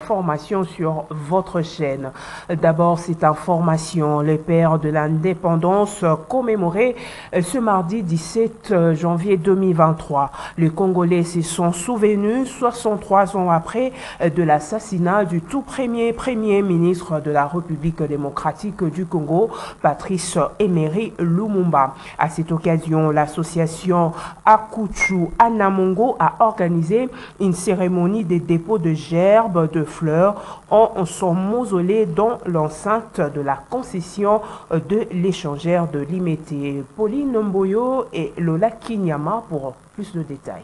Information sur votre chaîne. D'abord, cette information, les pères de l'indépendance commémorés ce mardi 17 janvier 2023. Les Congolais se sont souvenus 63 ans après de l'assassinat du tout premier ministre de la République démocratique du Congo, Patrice Emery Lumumba. À cette occasion, l'association Akuchu Anamongo a organisé une cérémonie de dépôt de gerbes de fleurs en son mausolée dans l'enceinte de la concession de l'échangeur de Limete. Pauline Mboyo et Lola Kinyama pour plus de détails.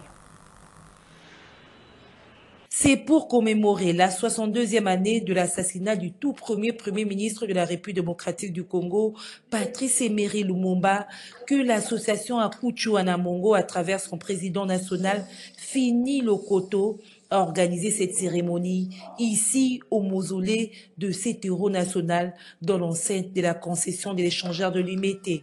C'est pour commémorer la 62e année de l'assassinat du tout premier ministre de la République démocratique du Congo, Patrice Emery Lumumba, que l'association Akuchu Anamongo, à travers son président national, Fini Lokoto, a organisé cette cérémonie ici au mausolée de cet héros national dans l'enceinte de la concession de l'échangeur de Limete.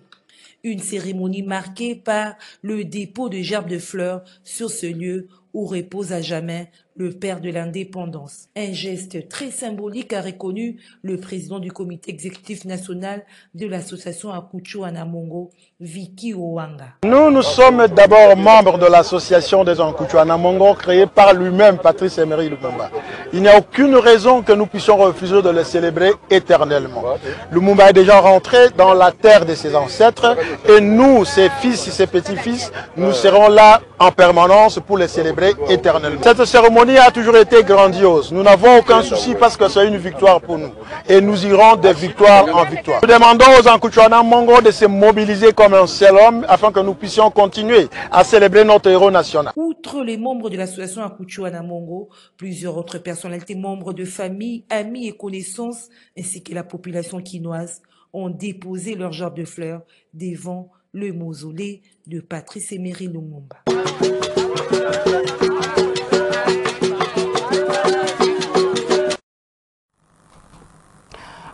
Une cérémonie marquée par le dépôt de gerbes de fleurs sur ce lieu où repose à jamais le père de l'indépendance. Un geste très symbolique a reconnu le président du comité exécutif national de l'association Akuchu Anamongo, Vicky Owanga. Nous sommes d'abord membres de l'association des Akuchu Anamongo créée par lui-même, Patrice Emery Lumumba. Il n'y a aucune raison que nous puissions refuser de le célébrer éternellement. Lumumba est déjà rentré dans la terre de ses ancêtres et nous, ses fils et ses petits-fils, nous serons là en permanence pour les célébrer éternellement. Cette cérémonie a toujours été grandiose. Nous n'avons aucun souci parce que c'est une victoire pour nous. Et nous irons de victoire en victoire. Nous demandons aux Akuchu Anamongo de se mobiliser comme un seul homme afin que nous puissions continuer à célébrer notre héros national. Outre les membres de l'association Akuchu Anamongo, plusieurs autres personnalités, membres de famille, amis et connaissances, ainsi que la population quinoise, ont déposé leurs gerbes de fleurs devant le mausolée de Patrice Emery Lumumba.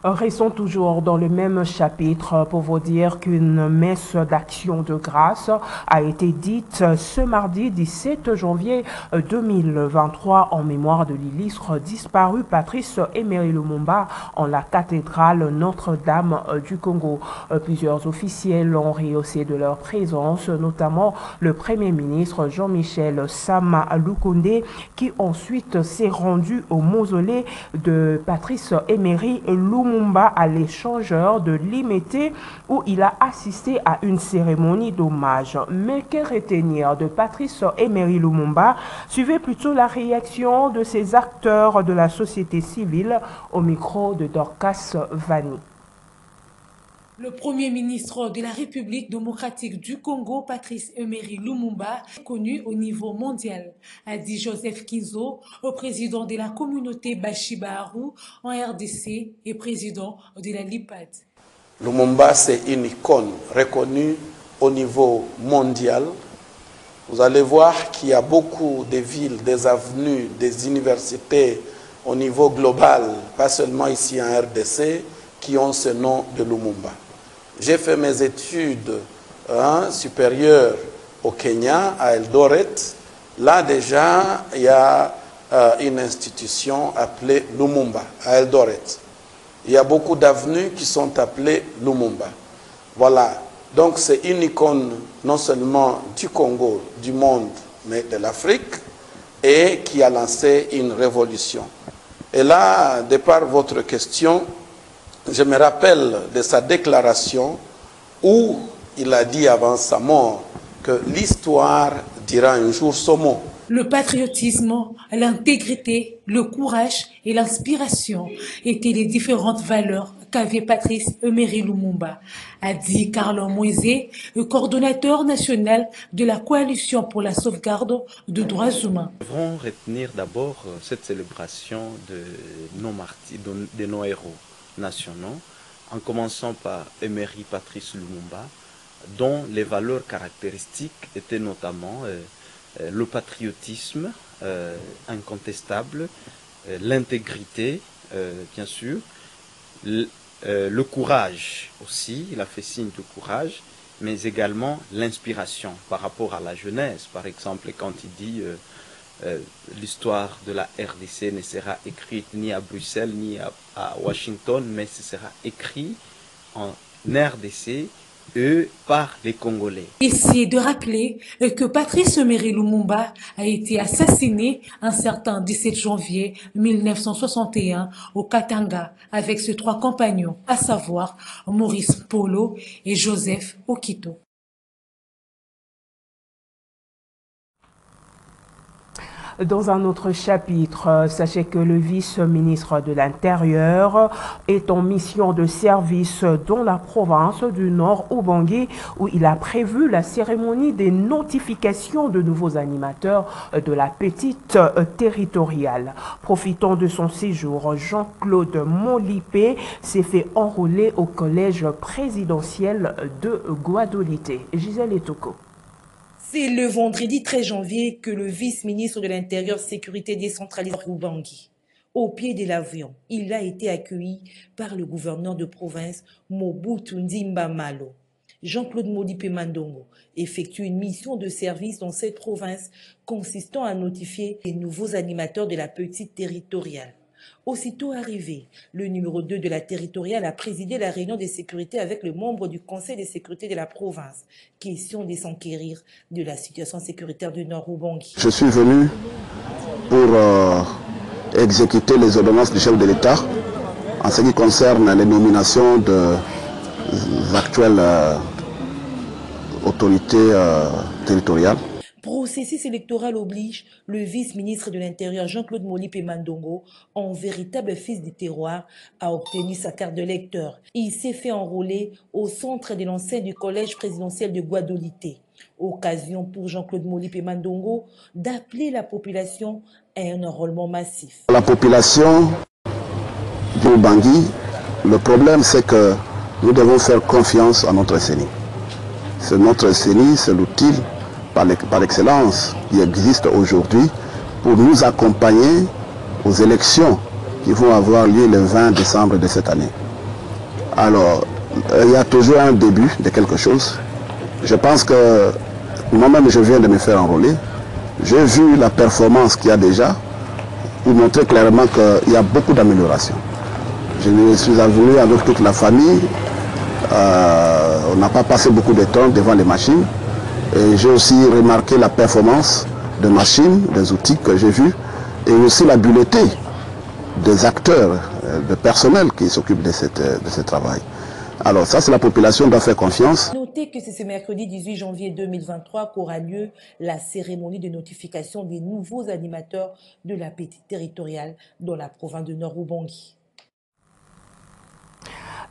Restons toujours dans le même chapitre pour vous dire qu'une messe d'action de grâce a été dite ce mardi 17 janvier 2023 en mémoire de l'illustre disparu Patrice Emery Lumumba en la cathédrale Notre-Dame du Congo. Plusieurs officiels ont rehaussé de leur présence, notamment le Premier ministre Jean-Michel Sama Lukonde, qui ensuite s'est rendu au mausolée de Patrice Emery Lumumba à l'échangeur de Limete où il a assisté à une cérémonie d'hommage. Mais que retenir de Patrice Emery Lumumba? Suivez plutôt la réaction de ces acteurs de la société civile au micro de Dorcas Vani. Le Premier ministre de la République démocratique du Congo, Patrice Emery Lumumba, connu au niveau mondial, a dit Joseph Kinzo, au président de la communauté Bachibaru en RDC et président de la LIPAD. Lumumba, c'est une icône reconnue au niveau mondial. Vous allez voir qu'il y a beaucoup de villes, des avenues, des universités au niveau global, pas seulement ici en RDC, qui ont ce nom de Lumumba. J'ai fait mes études supérieures au Kenya, à Eldoret. Là déjà, il y a une institution appelée Lumumba, à Eldoret. Il y a beaucoup d'avenues qui sont appelées Lumumba. Voilà. Donc c'est une icône non seulement du Congo, du monde, mais de l'Afrique, et qui a lancé une révolution. Et là, de par votre question, je me rappelle de sa déclaration où il a dit avant sa mort que l'histoire dira un jour son mot. Le patriotisme, l'intégrité, le courage et l'inspiration étaient les différentes valeurs qu'avait Patrice Emery Lumumba, a dit Carlo Moïse, le coordonnateur national de la Coalition pour la sauvegarde des droits humains. Nous devrons retenir d'abord cette célébration de nos héros nationaux, en commençant par Emery Patrice Lumumba, dont les valeurs caractéristiques étaient notamment le patriotisme incontestable, l'intégrité, bien sûr, le courage aussi, il a fait signe de courage, mais également l'inspiration par rapport à la jeunesse. Par exemple, quand il dit l'histoire de la RDC ne sera écrite ni à Bruxelles ni à Washington, mais ce sera écrit en RDC par les Congolais. Ici de rappeler que Patrice Emery Lumumba a été assassiné un certain 17 janvier 1961 au Katanga avec ses 3 compagnons, à savoir Maurice Polo et Joseph Okito. Dans un autre chapitre, sachez que le vice-ministre de l'Intérieur est en mission de service dans la province du Nord Ubangi, où il a prévu la cérémonie des notifications de nouveaux animateurs de la petite territoriale. Profitant de son séjour, Jean-Claude Molipé s'est fait enrôler au collège présidentiel de Guadolité. Gisèle Etoko. C'est le vendredi 13 janvier que le vice-ministre de l'Intérieur, Sécurité décentralisée Ubangi, au pied de l'avion, il a été accueilli par le gouverneur de province Mobutu Ndimba Malo. Jean-Claude Molipé Mandongo effectue une mission de service dans cette province consistant à notifier les nouveaux animateurs de la petite territoriale. Aussitôt arrivé, le numéro 2 de la territoriale a présidé la réunion de sécurité avec le membre du conseil de sécurité de la province. Question de s'enquérir de la situation sécuritaire du Nord Ubangi. Je suis venu pour exécuter les ordonnances du chef de l'État en ce qui concerne les nominations des actuelles autorités territoriales. Processus électoral oblige, le vice-ministre de l'Intérieur Jean-Claude Molipé Mandongo, en véritable fils du terroir, a obtenu sa carte de lecteur. Il s'est fait enrôler au centre de l'enseigne du collège présidentiel de Guadolité. Occasion pour Jean-Claude Molipé Mandongo d'appeler la population à un enrôlement massif. La population du Ubangi, le problème c'est que nous devons faire confiance à notre CENI. Notre CENI, c'est l'outil par excellence qui existe aujourd'hui pour nous accompagner aux élections qui vont avoir lieu le 20 décembre de cette année. Alors, il y a toujours un début de quelque chose. Je pense que moi-même, je viens de me faire enrôler. J'ai vu la performance qu'il y a déjà pour montrer clairement qu'il y a beaucoup d'améliorations. Je suis venu avec toute la famille. On n'a pas passé beaucoup de temps devant les machines. Et j'ai aussi remarqué la performance des machines, des outils que j'ai vus, et aussi l'habileté des acteurs, de personnel qui s'occupent de ce travail. Alors ça, c'est la population doit faire confiance. Notez que c'est ce mercredi 18 janvier 2023 qu'aura lieu la cérémonie de notification des nouveaux animateurs de la petite territoriale dans la province de Nord Ubangi.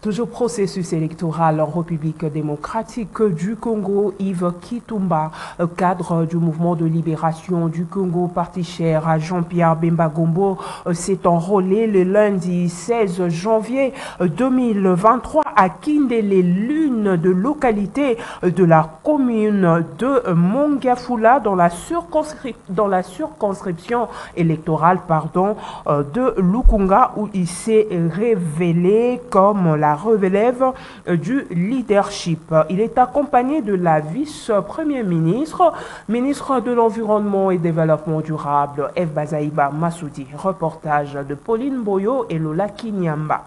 Toujours processus électoral en République démocratique du Congo, Yves Kitumba, cadre du mouvement de libération du Congo, parti cher à Jean-Pierre Bemba Gombo, s'est enrôlé le lundi 16 janvier 2023 à Kindele, l'une de localités de la commune de Mongafula dans la circonscription électorale de Lukunga, où il s'est révélé comme la relève du leadership. Il est accompagné de la vice-premier ministre, ministre de l'Environnement et Développement durable, F. Bazaïba Massoudi. Reportage de Pauline Boyo et Lola Kinyamba.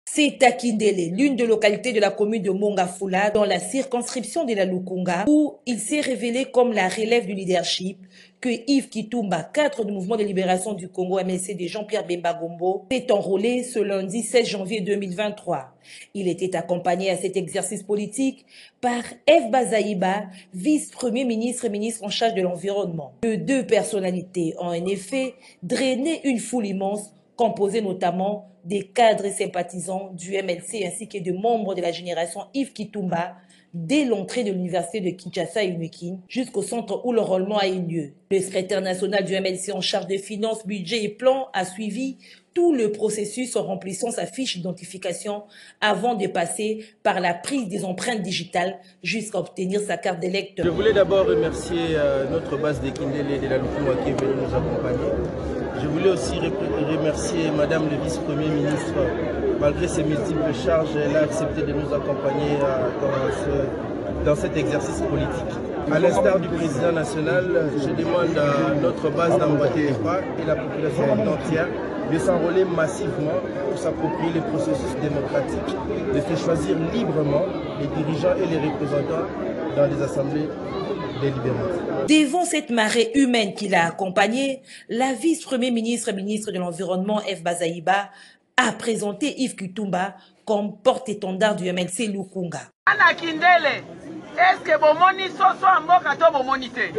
C'est à Kindele, l'une des localités de la commune de Mongafula, dans la circonscription de la Lukunga, où il s'est révélé comme la relève du leadership, que Yves Kitumba, cadre du mouvement de libération du Congo MLC de Jean-Pierre Bemba Gombo, s'est enrôlé ce lundi 16 janvier 2023. Il était accompagné à cet exercice politique par F. Bazaïba, vice-premier ministre et ministre en charge de l'environnement. Les deux personnalités ont en effet drainé une foule immense, composée notamment des cadres et sympathisants du MLC ainsi que de membres de la génération Yves Kitumba, dès l'entrée de l'université de Kinshasa et Unikin jusqu'au centre où l'enrôlement a eu lieu. Le secrétaire national du MLC en charge des finances, budget et plans a suivi tout le processus en remplissant sa fiche d'identification avant de passer par la prise des empreintes digitales jusqu'à obtenir sa carte d'électeur. Je voulais d'abord remercier notre base de Kindele et de la Lukunga qui est venue nous accompagner. Je voulais aussi remercier Madame le vice-premier ministre. Malgré ses multiples charges, elle a accepté de nous accompagner dans cet exercice politique. À l'instar du président national, je demande à notre base d'Ambatépa et la population entière de s'enrôler massivement pour s'approprier les processus démocratiques, de se choisir librement les dirigeants et les représentants dans les assemblées délibérantes. Devant cette marée humaine qui l'a accompagnée, la vice-premier ministre de l'Environnement, F. Bazaïba, a présenté Yves Kutumba comme porte-étendard du MLC Lukunga. Ana Kindele, est-ce que bomoni soso amboka to bomoni te? Est-ce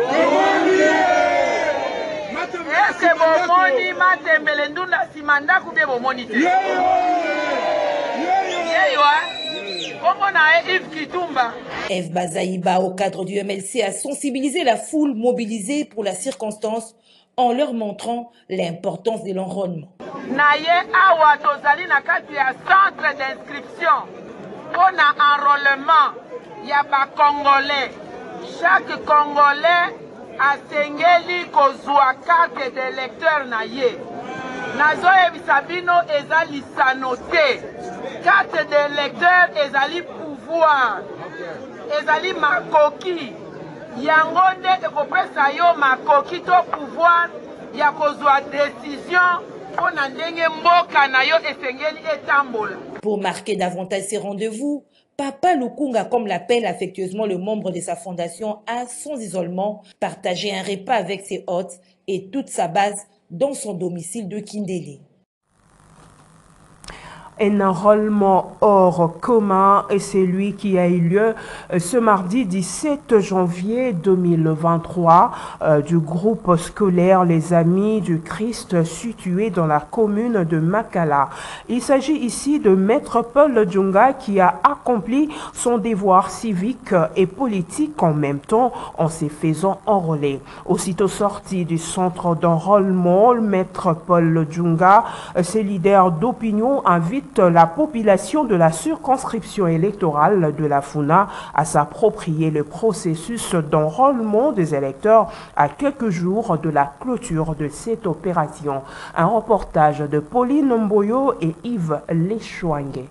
que bomoni matembele ndunda simanda kube bomoni te? F. Bazaïba, au cadre du MLC, a sensibilisé la foule mobilisée pour la circonstance en leur montrant l'importance de l'enrôlement. Naye awa tozali na kati ya centre d'inscription pour l'enrôlement ya ba Congolais. Chaque Congolais a sengeli kozwa carte d'électeur na ye. Nazo ebisabino ezali sanote. Carte d'électeur ezali pouvoir. Ezali makoki. Yango nde ekopesa yo makoki to pouvoir ya kozwa décision pona ndenge mboka na yo esengeli etambola. Pour marquer davantage ces rendez-vous, Papa Lukunga, comme l'appelle affectueusement le membre de sa fondation, a sans isolement partagé un repas avec ses hôtes et toute sa base dans son domicile de Kindélé. Un enrôlement hors commun est celui qui a eu lieu ce mardi 17 janvier 2023 du groupe scolaire Les Amis du Christ situé dans la commune de Makala. Il s'agit ici de Maître Paul Djunga qui a accompli son devoir civique et politique en même temps en se faisant enrôler. Aussitôt sorti du centre d'enrôlement, Maître Paul Djunga, ses leaders d'opinion invitent la population de la circonscription électorale de la Funa à s'approprier le processus d'enrôlement des électeurs à quelques jours de la clôture de cette opération. Un reportage de Pauline Mboyo et Yves Lechouangue.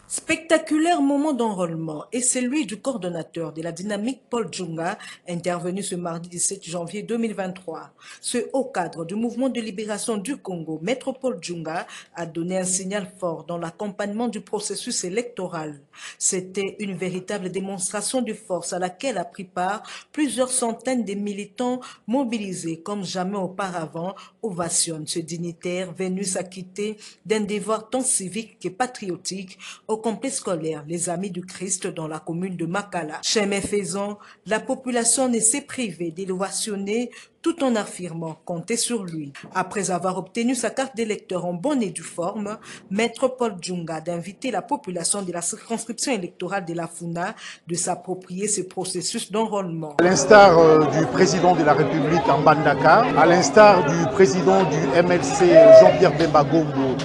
Spectaculaire moment d'enrôlement est celui du coordonnateur de la dynamique Paul Djunga, intervenu ce mardi 17 janvier 2023. Ce haut cadre du mouvement de libération du Congo, Maître Paul Djunga, a donné un signal fort dans l'accompagnement du processus électoral. C'était une véritable démonstration de force à laquelle a pris part plusieurs centaines de militants mobilisés comme jamais auparavant, ovationnent ce dignitaire venu s'acquitter d'un devoir tant civique que patriotique au complexe scolaire Les Amis du Christ dans la commune de Makala. Chemin faisant, la population ne s'est privée de l'ovationner tout en affirmant compter sur lui. Après avoir obtenu sa carte d'électeur en bonne et due forme, Maître Paul Djunga d'inviter la population de la circonscription électorale de la Funa de s'approprier ce processus d'enrôlement. À l'instar du président de la République en Mbandaka, à l'instar du président du MLC Jean-Pierre Bemba Gombo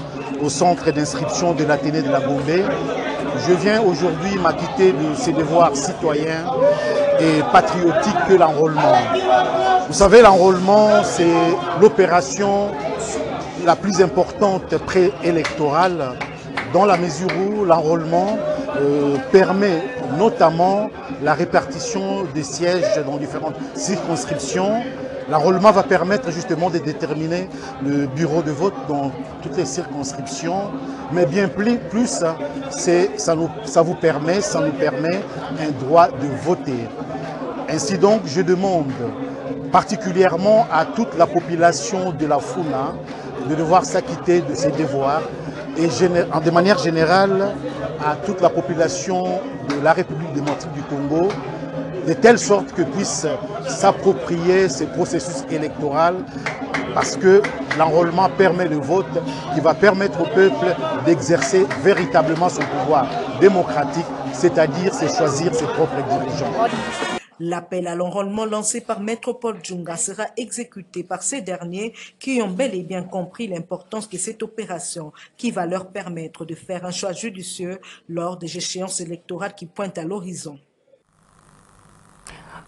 au centre d'inscription de l'Athénée de la Gombe, je viens aujourd'hui m'acquitter de ces devoirs citoyens et patriotiques que l'enrôlement. Vous savez, l'enrôlement, c'est l'opération la plus importante préélectorale dans la mesure où l'enrôlement permet notamment la répartition des sièges dans différentes circonscriptions. L'enrôlement va permettre justement de déterminer le bureau de vote dans toutes les circonscriptions, mais bien plus, ça nous permet un droit de voter. Ainsi donc, je demande particulièrement à toute la population de la Funa de devoir s'acquitter de ses devoirs et de manière générale à toute la population de la République démocratique du Congo, de telle sorte que puisse s'approprier ces processus électoraux parce que l'enrôlement permet le vote qui va permettre au peuple d'exercer véritablement son pouvoir démocratique, c'est-à-dire c'est choisir ses propres dirigeants. L'appel à l'enrôlement lancé par Maître Paul Djunga sera exécuté par ces derniers qui ont bel et bien compris l'importance de cette opération qui va leur permettre de faire un choix judicieux lors des échéances électorales qui pointent à l'horizon.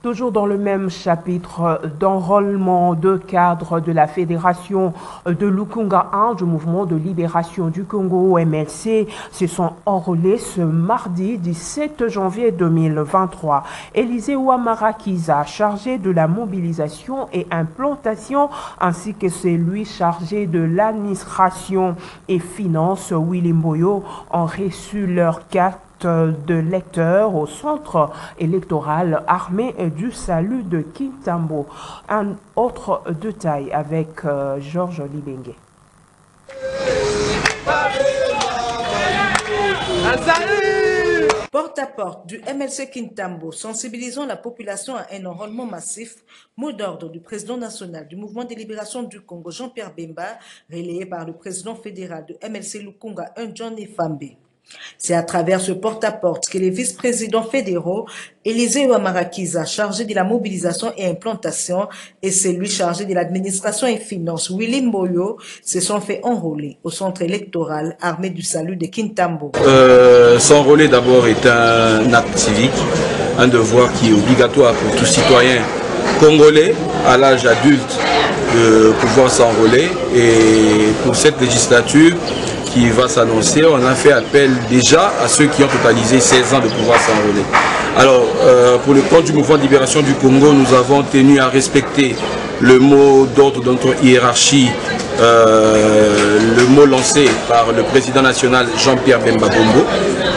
Toujours dans le même chapitre d'enrôlement de cadres de la Fédération de Lukunga 1 du Mouvement de Libération du Congo MLC se sont enrôlés ce mardi 17 janvier 2023. Élisée Ouamarakiza, chargé de la mobilisation et implantation, ainsi que celui chargé de l'administration et finances, Willy Mboyo, ont reçu leur carte de lecteurs au centre électoral armé du salut de Kintambo. Un autre détail avec Georges Libengue. Porte à porte du MLC Kintambo, sensibilisant la population à un enrôlement massif, mot d'ordre du président national du Mouvement de libération du Congo, Jean-Pierre Bemba, relayé par le président fédéral de MLC Lukunga 1, John Efambe. C'est à travers ce porte-à-porte que les vice-présidents fédéraux, Élisée Ouamarakiza, chargé de la mobilisation et implantation, et celui chargé de l'administration et finances, Willy Mboyo, se sont fait enrôler au centre électoral armé du salut de Kintambo. S'enrôler d'abord est un acte civique, un devoir qui est obligatoire pour tout citoyen congolais à l'âge adulte de pouvoir s'enrôler. Et pour cette législature qui va s'annoncer, on a fait appel déjà à ceux qui ont totalisé 16 ans de pouvoir s'enrôler. Alors, pour le compte du Mouvement de libération du Congo, nous avons tenu à respecter le mot d'ordre de notre hiérarchie, le mot lancé par le président national Jean-Pierre Bemba Bombo,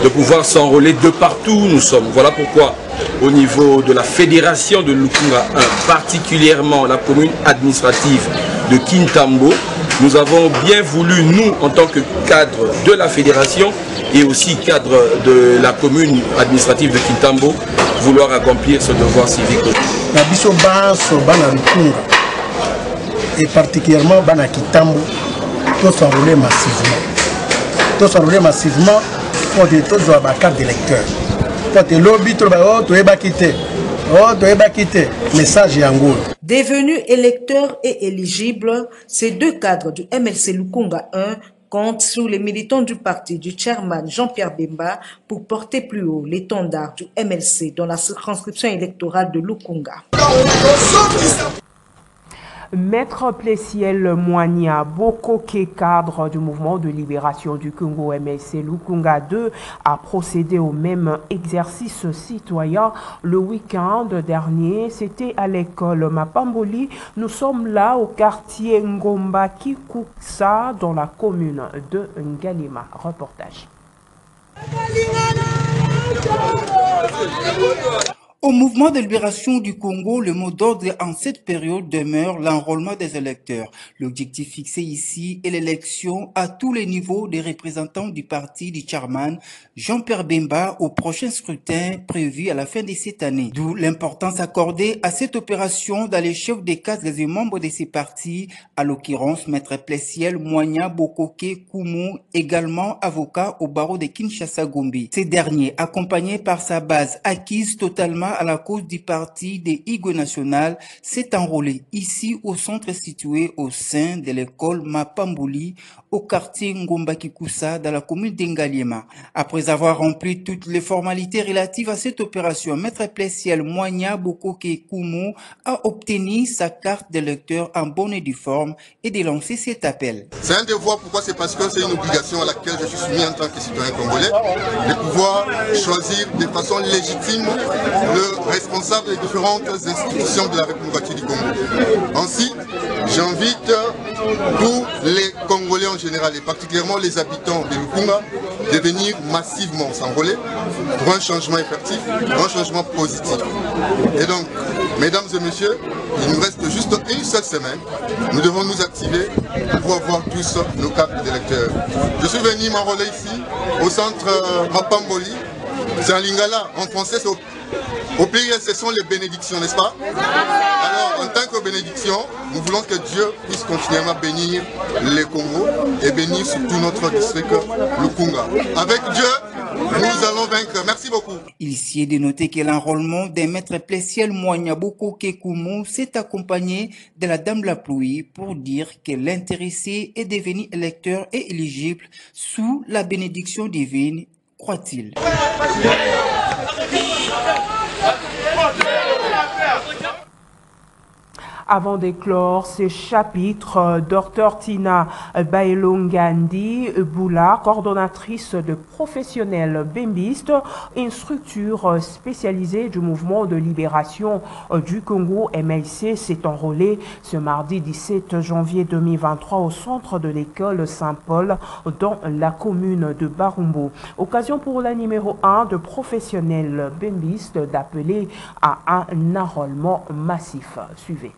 de pouvoir s'enrôler de partout où nous sommes. Voilà pourquoi, au niveau de la fédération de Lukunga 1, particulièrement la commune administrative de Kintambo, nous avons bien voulu, nous, en tant que cadre de la fédération et aussi cadre de la commune administrative de Kintambo, vouloir accomplir ce devoir civique. Et particulièrement Bana Kintambo, tous s'enrôler massivement. Tous s'enrôler massivement pour des taux de carte d'électeur. Pour des lobbies, message Yangoul. Devenus électeurs et éligibles, ces deux cadres du MLC Lukunga 1 comptent sur les militants du parti du chairman Jean-Pierre Bemba pour porter plus haut l'étendard du MLC dans la circonscription électorale de Lukunga. Maître Plessiel Moigna Bokoke, cadre du Mouvement de libération du Congo MLC Lukunga 2, a procédé au même exercice citoyen le week-end dernier. C'était à l'école Mapamboli. Nous sommes là au quartier Ngomba Kikusa dans la commune de Ngalima. Reportage. Au mouvement de libération du Congo, le mot d'ordre en cette période demeure l'enrôlement des électeurs. L'objectif fixé ici est l'élection à tous les niveaux des représentants du parti du chairman Jean-Pierre Bemba au prochain scrutin prévu à la fin de cette année. D'où l'importance accordée à cette opération dans les chefs des cadres et membres de ces partis, à l'occurrence Maître Plessiel Moigna Bokoke Koumou, également avocat au barreau de Kinshasa-Gombe. Ces derniers, accompagnés par sa base acquise totalement à la cause du parti des Igwe National, s'est enrôlé ici au centre situé au sein de l'école Mapamboli au quartier Ngomba Kikusa dans la commune d'Engaliema. Après avoir rempli toutes les formalités relatives à cette opération, Maître Plessiel Moigna Bokoke Koumou a obtenu sa carte d'électeur en bonne et due forme et de lancer cet appel. C'est un devoir, pourquoi? C'est parce que c'est une obligation à laquelle je suis soumis en tant que citoyen congolais de pouvoir choisir de façon légitime le responsable des différentes institutions de la République du Congo. Ainsi, j'invite tous les Congolais en général et particulièrement les habitants de Lukunga de venir massivement s'enrôler pour un changement effectif, un changement positif. Et donc, mesdames et messieurs, il nous reste juste une seule semaine. Nous devons nous activer pour avoir tous nos cartes d'électeurs. Je suis venu m'enrôler ici au centre Mapamboli. C'est un lingala, en français c'est au pluriel, ce sont les bénédictions, n'est-ce pas? Alors, en tant que bénédiction, nous voulons que Dieu puisse continuellement bénir les Congos et bénir surtout notre district Lukunga. Avec Dieu, nous allons vaincre. Merci beaucoup. Il est de noter que l'enrôlement des maîtres Plessiel Moigna Bokoke Koumou s'est accompagné de la Dame de la Pluie pour dire que l'intéressé est devenu électeur et éligible sous la bénédiction divine, croit-il. Avant d'éclore ces chapitres, Dr Tina Baelongandi Boula, coordonnatrice de professionnels bembistes, une structure spécialisée du mouvement de libération du Congo MLC, s'est enrôlée ce mardi 17 janvier 2023 au centre de l'école Saint-Paul dans la commune de Barumbo. Occasion pour la numéro 1 de professionnels bembistes d'appeler à un enrôlement massif. Suivez.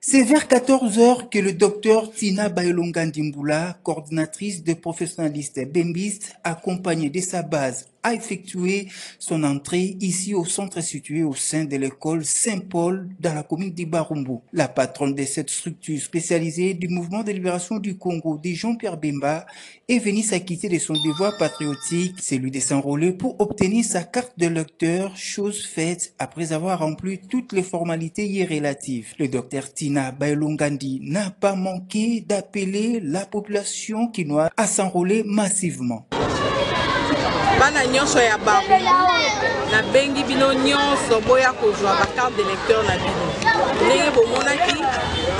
C'est vers 14 h que le docteur Tina Baelongandi Boula, coordinatrice de professionnalistes bembistes, accompagnée de sa base, a effectué son entrée ici au centre situé au sein de l'école Saint-Paul dans la commune d'Ibarumbu. La patronne de cette structure spécialisée du mouvement de libération du Congo, de Jean-Pierre Bemba, est venue s'acquitter de son devoir patriotique, celui de s'enrôler pour obtenir sa carte de lecteur, chose faite après avoir rempli toutes les formalités y relatives. Le docteur Tina Baelongandi n'a pas manqué d'appeler la population quinoise à s'enrôler massivement. Bana nyonso ya Barumbu na bengi bino nyonso boya kozwa ba carte de lecteur na bino ndenge bomonaki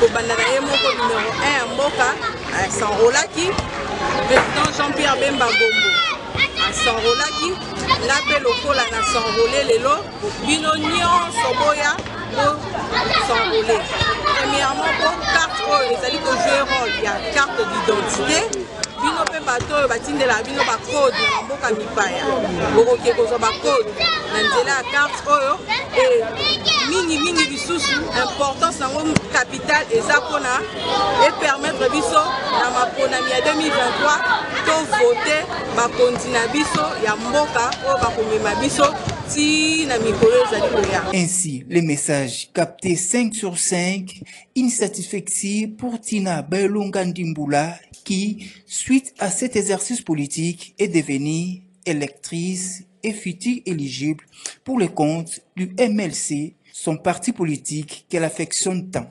kobanda na ye moko numéro 1 ya mboka s'enrôlaki président Jean-Pierre Bemba Gombo s'enrôlaki na pe lokola na s'enrôler lelo bino nyonso boya s'enrôler. Premièrement pour carte oyo ezali ko jouer rôle ya carte d'identité. Bino pe bato batindela bino ba code na mboka mipaya bokoke kozwa ba code na nzela ya carte oyo et mingi bisusu importance nango capital eza pona et permettre biso na maponami ya 2023 to voter bakonzi na biso ya mboka oyo bakomema biso. Ainsi, les messages captés 5 sur 5, insatisfectie pour Tina Baelongandi Boula qui, suite à cet exercice politique, est devenue électrice et fut éligible pour le compte du MLC, son parti politique qu'elle affectionne tant.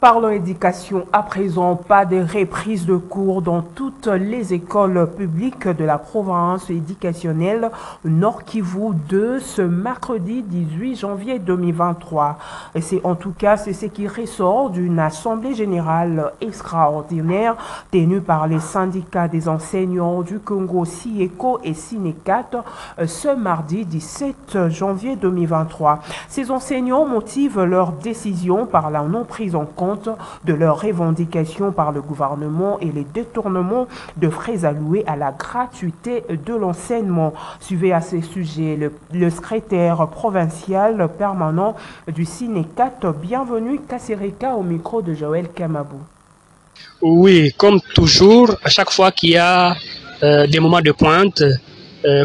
Parlons éducation à présent, pas de reprise de cours dans toutes les écoles publiques de la province éducationnelle Nord Kivu 2 ce mercredi 18 janvier 2023. Et c'est ce qui ressort d'une assemblée générale extraordinaire tenue par les syndicats des enseignants du Congo SIECO et SINECAT ce mardi 17 janvier 2023. Ces enseignants motivent leur décision par la non prise en compte de leurs revendications par le gouvernement et les détournements de frais alloués à la gratuité de l'enseignement. Suivez à ce sujet le secrétaire provincial permanent du SINECAT. Bienvenue Kassereka au micro de Joël Kamabou. Oui, comme toujours, à chaque fois qu'il y a des moments de pointe,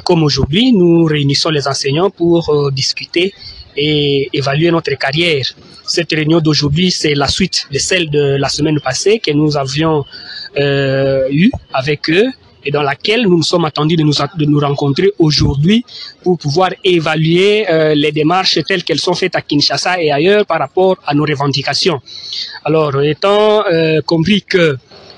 comme aujourd'hui, nous réunissons les enseignants pour discuter et évaluer notre carrière. Cette réunion d'aujourd'hui, c'est la suite de celle de la semaine passée que nous avions eue avec eux et dans laquelle nous nous sommes attendus de nous rencontrer aujourd'hui pour pouvoir évaluer les démarches telles qu'elles sont faites à Kinshasa et ailleurs par rapport à nos revendications. Alors, étant compris que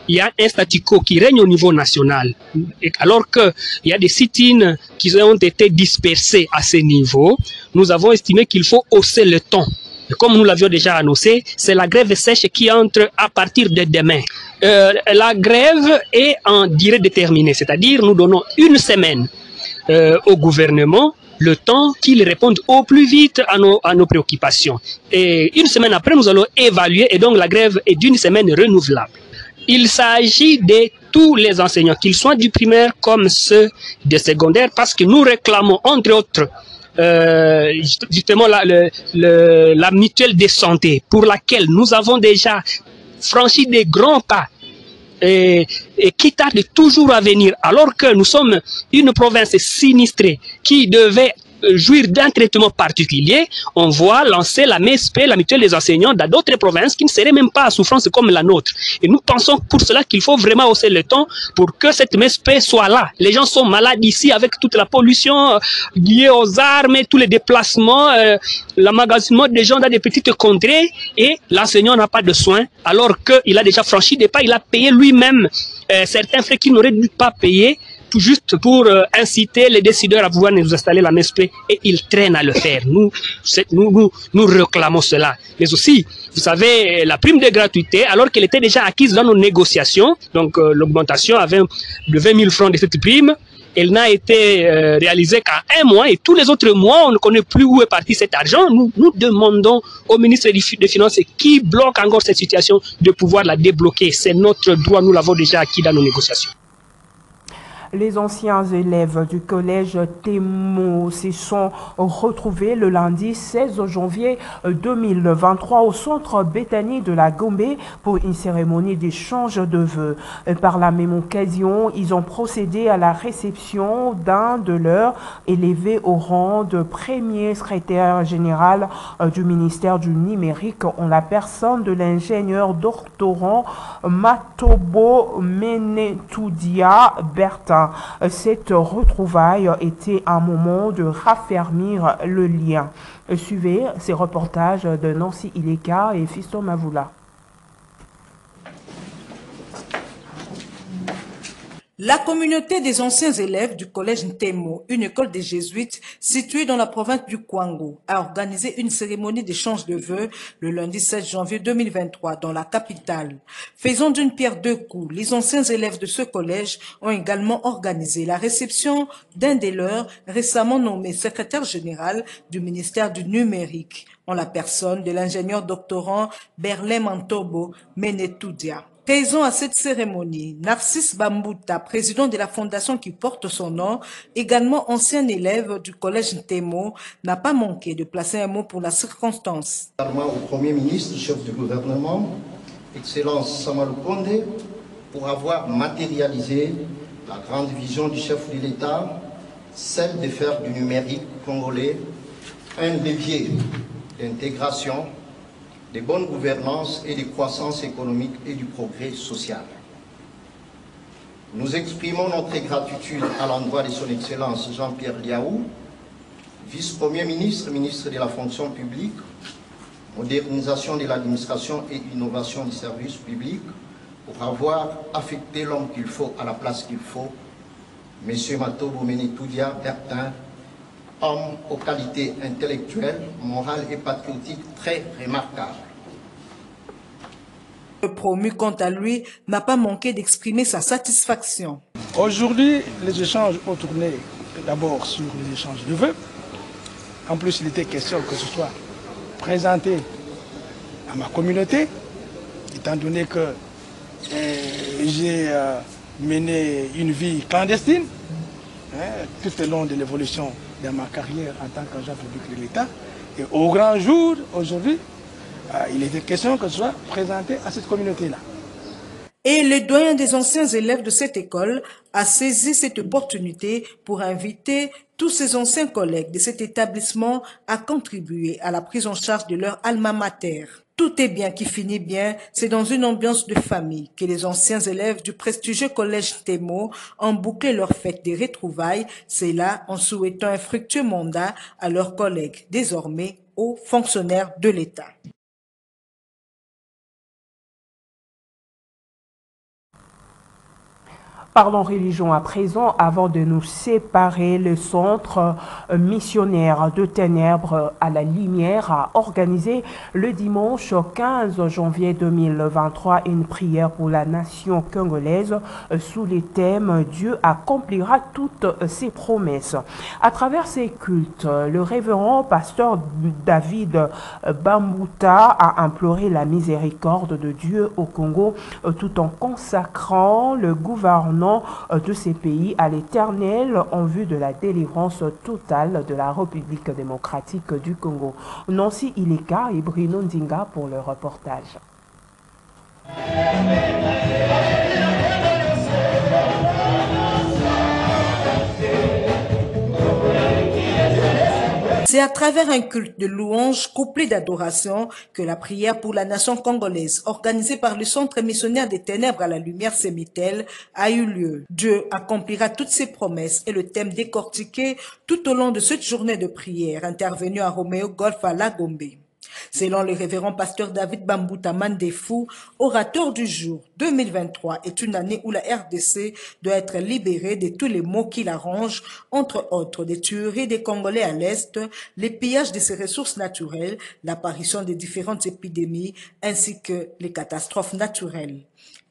il y a un statu quo qui règne au niveau national, et alors qu'il y a des sit-ins qui ont été dispersés à ce niveau, nous avons estimé qu'il faut hausser le ton. Et comme nous l'avions déjà annoncé, c'est la grève sèche qui entre à partir de demain. La grève est en durée déterminée, c'est-à-dire nous donnons une semaine au gouvernement le temps qu'il réponde au plus vite à nos préoccupations. Et une semaine après, nous allons évaluer et donc la grève est d'une semaine renouvelable. Il s'agit de tous les enseignants, qu'ils soient du primaire comme ceux de secondaire, parce que nous réclamons, entre autres, justement la mutuelle de santé, pour laquelle nous avons déjà franchi des grands pas, et qui tarde toujours à venir, alors que nous sommes une province sinistrée qui devait jouir d'un traitement particulier, on voit lancer la MSP, la mutuelle des enseignants, dans d'autres provinces qui ne seraient même pas à souffrance comme la nôtre. Et nous pensons pour cela qu'il faut vraiment hausser le ton pour que cette MSP soit là. Les gens sont malades ici avec toute la pollution liée aux armes, tous les déplacements, l'emmagasinement des gens dans des petites contrées, et l'enseignant n'a pas de soins alors qu'il a déjà franchi des pas, il a payé lui-même certains frais qu'il n'aurait dû pas payer, tout juste pour inciter les décideurs à pouvoir nous installer la MSP, et ils traînent à le faire. Nous réclamons cela. Mais aussi, vous savez, la prime de gratuité, alors qu'elle était déjà acquise dans nos négociations, donc l'augmentation de 20 000 francs de cette prime, elle n'a été réalisée qu'à un mois, et tous les autres mois, on ne connaît plus où est parti cet argent. Nous demandons au ministre des Finances qui bloque encore cette situation de pouvoir la débloquer. C'est notre droit, nous l'avons déjà acquis dans nos négociations. Les anciens élèves du collège Témo se sont retrouvés le lundi 16 janvier 2023 au centre Bethany de la Gombe pour une cérémonie d'échange de vœux. Par la même occasion, ils ont procédé à la réception d'un de leurs élevés au rang de premier secrétaire général du ministère du numérique en la personne de l'ingénieur doctorant Matobo Menetoudia Bertin. Cette retrouvaille était un moment de raffermir le lien. Suivez ces reportages de Nancy Ileka et Fiston Mavoula. La communauté des anciens élèves du collège Ntemo, une école des jésuites située dans la province du Kwango, a organisé une cérémonie d'échange de vœux le lundi 16 janvier 2023 dans la capitale. Faisant d'une pierre deux coups, les anciens élèves de ce collège ont également organisé la réception d'un des leurs récemment nommé secrétaire général du ministère du numérique, en la personne de l'ingénieur doctorant Berlin Mantobo Menetoudia. Présent à cette cérémonie, Narcisse Bambuta, président de la fondation qui porte son nom, également ancien élève du collège Ntemo, n'a pas manqué de placer un mot pour la circonstance. Au Premier ministre, chef du gouvernement, Excellence Samalou Kondé, pour avoir matérialisé la grande vision du chef de l'État, celle de faire du numérique congolais un levier d'intégration, de bonne gouvernance et de croissance économique et du progrès social. Nous exprimons notre gratitude à l'endroit de son Excellence Jean-Pierre Liaou, vice-premier ministre, ministre de la fonction publique, modernisation de l'administration et innovation des services publics, pour avoir affecté l'homme qu'il faut à la place qu'il faut, M. Matobo Menetoudia Bertin, homme aux qualités intellectuelles, morales et patriotiques très remarquables. Le promu, quant à lui, n'a pas manqué d'exprimer sa satisfaction. Aujourd'hui, les échanges ont tourné d'abord sur les échanges de vœux. En plus, il était question que ce soit présenté à ma communauté, étant donné que j'ai mené une vie clandestine tout au long de l'évolution de ma carrière en tant qu'agent public de l'État. Et au grand jour, aujourd'hui, il était question que ce soit présenté à cette communauté-là. Et le doyen des anciens élèves de cette école a saisi cette opportunité pour inviter tous ses anciens collègues de cet établissement à contribuer à la prise en charge de leur alma mater. Tout est bien qui finit bien, c'est dans une ambiance de famille que les anciens élèves du prestigieux collège Témo ont bouclé leur fête des retrouvailles, c'est là en souhaitant un fructueux mandat à leurs collègues, désormais hauts fonctionnaires de l'État. Parlons religion à présent avant de nous séparer. Le centre missionnaire de Ténèbres à la Lumière a organisé le dimanche 15 janvier 2023 une prière pour la nation congolaise sous les thèmes « Dieu accomplira toutes ses promesses ». À travers ces cultes, le révérend pasteur David Bambuta a imploré la miséricorde de Dieu au Congo tout en consacrant le gouvernement de ces pays à l'Éternel en vue de la délivrance totale de la République démocratique du Congo. Nancy Ileka et Bruno Ndinga pour le reportage. C'est à travers un culte de louange couplé d'adoration que la prière pour la nation congolaise, organisée par le Centre missionnaire des ténèbres à la lumière Sémitel, a eu lieu. Dieu accomplira toutes ses promesses et le thème décortiqué tout au long de cette journée de prière intervenue à Roméo Golf à Lagombe. Selon le révérend pasteur David Bambuta Mandefou, orateur du jour, 2023 est une année où la RDC doit être libérée de tous les maux qui l'arrangent, entre autres des tueries des Congolais à l'Est, les pillages de ses ressources naturelles, l'apparition des différentes épidémies, ainsi que les catastrophes naturelles.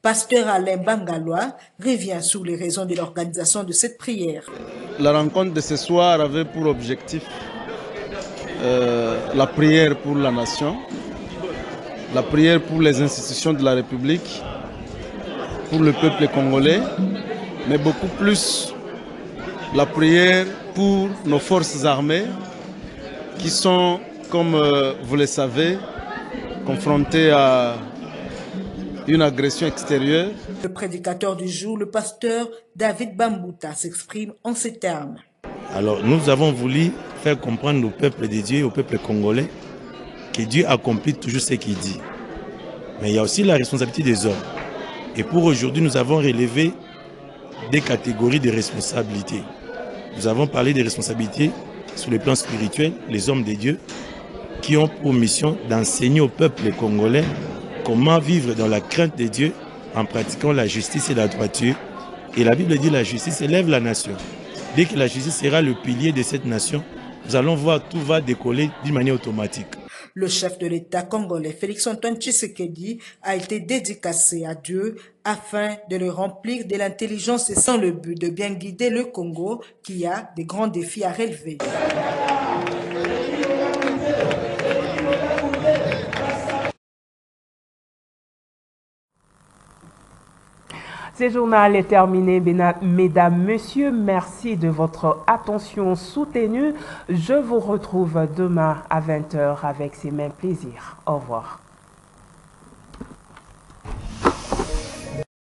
Pasteur Alain Bangalois revient sur les raisons de l'organisation de cette prière. La rencontre de ce soir avait pour objectif la prière pour la nation, la prière pour les institutions de la République, pour le peuple congolais, mais beaucoup plus la prière pour nos forces armées qui sont, comme vous le savez, confrontées à une agression extérieure. Le prédicateur du jour, le pasteur David Bambuta, s'exprime en ces termes. Alors nous avons voulu faire comprendre au peuple de Dieu, au peuple congolais, que Dieu accomplit toujours ce qu'il dit. Mais il y a aussi la responsabilité des hommes. Et pour aujourd'hui, nous avons relevé des catégories de responsabilités. Nous avons parlé des responsabilités sur le plan spirituel, les hommes de Dieu, qui ont pour mission d'enseigner au peuple congolais comment vivre dans la crainte de Dieu en pratiquant la justice et la droiture. Et la Bible dit que la justice élève la nation. Dès que la justice sera le pilier de cette nation, nous allons voir tout va décoller d'une manière automatique. Le chef de l'État congolais, Félix-Antoine Tshisekedi, a été dédicacé à Dieu afin de le remplir de l'intelligence et sans le but de bien guider le Congo qui a des grands défis à relever. Ce journal est terminé, mesdames, messieurs. Merci de votre attention soutenue. Je vous retrouve demain à 20h avec ces mêmes plaisirs. Au revoir.